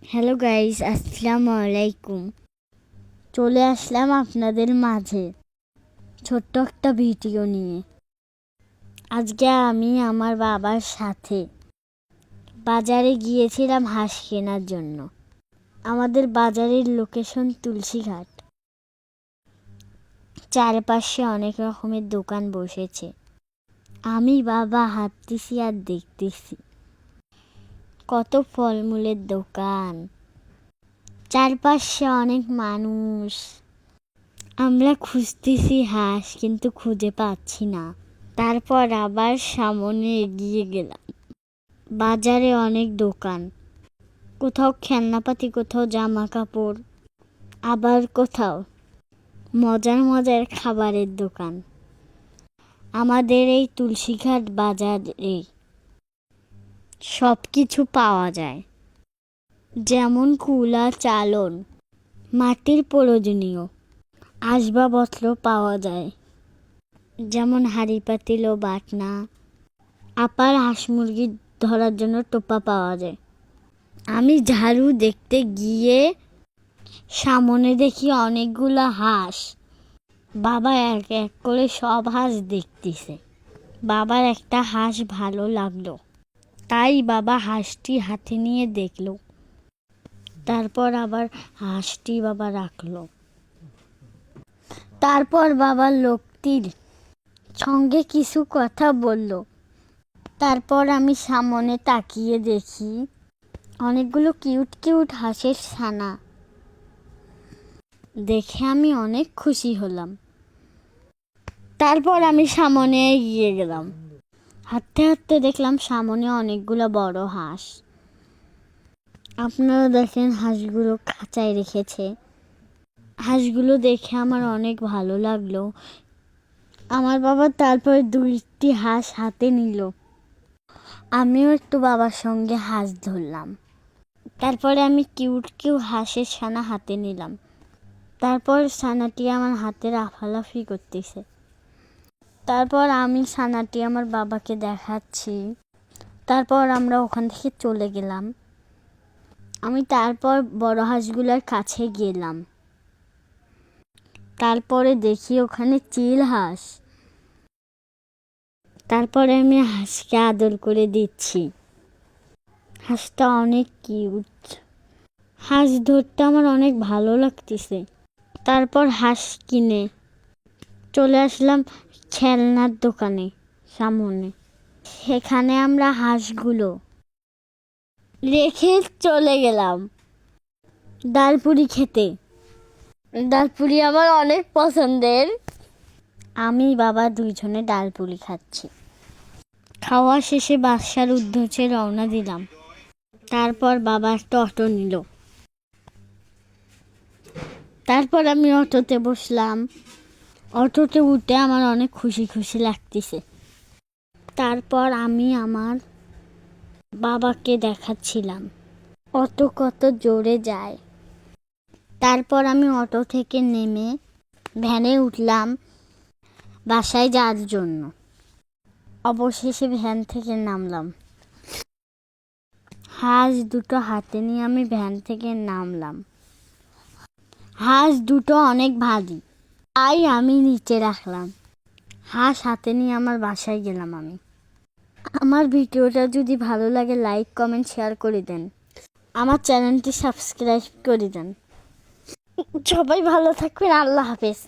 Hello guys, আসসালামু আলাইকুম। চলে আসলাম আপনাদের মাঝে ছোট্ট একটা ভিডিও নিয়ে। আজকে আমি আমার বাবার সাথে বাজারে গিয়েছিলাম হাঁস কেনার জন্য। আমাদের বাজারের লোকেশন তুলসীঘাট। চারপাশে অনেক রকমের দোকান বসেছে। আমি বাবা হাঁটতেছি আর দেখতেছি কত ফলমূলের দোকান, চারপাশে অনেক মানুষ। আমরা খুঁজতেছি হাঁস, কিন্তু খুঁজে পাচ্ছি না। তারপর আবার সামনে এগিয়ে গেলাম। বাজারে অনেক দোকান, কোথাও খেলনাপাতি, কোথাও জামা কাপড়, আবার কোথাও মজার মজার খাবারের দোকান। আমাদের এই তুলসীঘাট বাজারে সব কিছু পাওয়া যায়, যেমন কুলা, চালন, মাটির প্রয়োজনীয় আসবাবপত্র পাওয়া যায়, যেমন হাঁড়ি পাতিল ও বাটনা। আপার হাঁস মুরগি ধরার জন্য টোপা পাওয়া যায়। আমি ঝাড়ু দেখতে গিয়ে সামনে দেখি অনেকগুলো হাঁস। বাবা এক এক করে সব হাঁস দেখতেছে। বাবার একটা হাঁস ভালো লাগলো, তাই বাবা হাঁসটি হাতে নিয়ে দেখলো। তারপর আবার হাঁসটি বাবা রাখলো। তারপর বাবার লোকটির সঙ্গে কিছু কথা বলল। তারপর আমি সামনে তাকিয়ে দেখি অনেকগুলো কিউট কিউট হাঁসের ছানা। দেখে আমি অনেক খুশি হলাম। তারপর আমি সামনে এগিয়ে গেলাম। হাঁটতে হাঁটতে দেখলাম সামনে অনেকগুলো বড় হাঁস। আপনারা দেখেন হাঁসগুলো খাঁচায় রেখেছে। হাঁসগুলো দেখে আমার অনেক ভালো লাগলো। আমার বাবা তারপর 2টি হাঁস হাতে নিল। আমিও একটু বাবার সঙ্গে হাঁস ধরলাম। তারপরে আমি কিউট হাঁসের ছানা হাতে নিলাম। তারপর ছানাটি আমার হাতে লাফালাফি করতেছে। তারপর আমি ছানাটি আমার বাবাকে দেখাচ্ছি। তারপর আমরা ওখান থেকে চলে গেলাম। আমি তারপর বড় হাঁসগুলোর কাছে গেলাম। তারপরে দেখি ওখানে চিল হাঁস। তারপরে আমি হাঁসকে আদর করে দিচ্ছি। হাঁসটা অনেক কিউট। হাঁস ধরতে আমার অনেক ভালো লাগতেছে। তারপর হাঁস কিনে চলে আসলাম খেলনার দোকানে সামনে। সেখানে আমরা হাঁসগুলো রেখে চলে গেলাম ডালপুরি খেতে। ডালপুরি আমার অনেক পছন্দের। আমি বাবা দুইজনে ডালপুরি খাচ্ছি। খাওয়া শেষে বাসার উদ্দেশ্যে রওনা দিলাম। তারপর বাবা একটা অটো নিল। তারপর আমি অটোতে বসলাম। অটোতে উঠে আমার অনেক খুশি খুশি লাগতেছে। তারপর আমি আমার বাবাকে দেখাচ্ছিলাম অটো কত জোরে যায়। তারপর আমি অটো থেকে নেমে ভ্যানে উঠলাম বাসায় যাওয়ার জন্য। অবশেষে ভ্যান থেকে নামলাম। হাঁস দুটো হাতে নিয়ে আমি ভ্যান থেকে নামলাম। হাঁস দুটো অনেক ভারী, তাই আমি নিচে রাখলাম। হাঁস হাতে নিয়ে আমার বাসায় গেলাম আমি। আমার ভিডিওটা যদি ভালো লাগে লাইক, কমেন্ট, শেয়ার করে দেন। আমার চ্যানেলটি সাবস্ক্রাইব করে দেন। সবাই ভালো থাকবেন। আল্লাহ হাফেজ।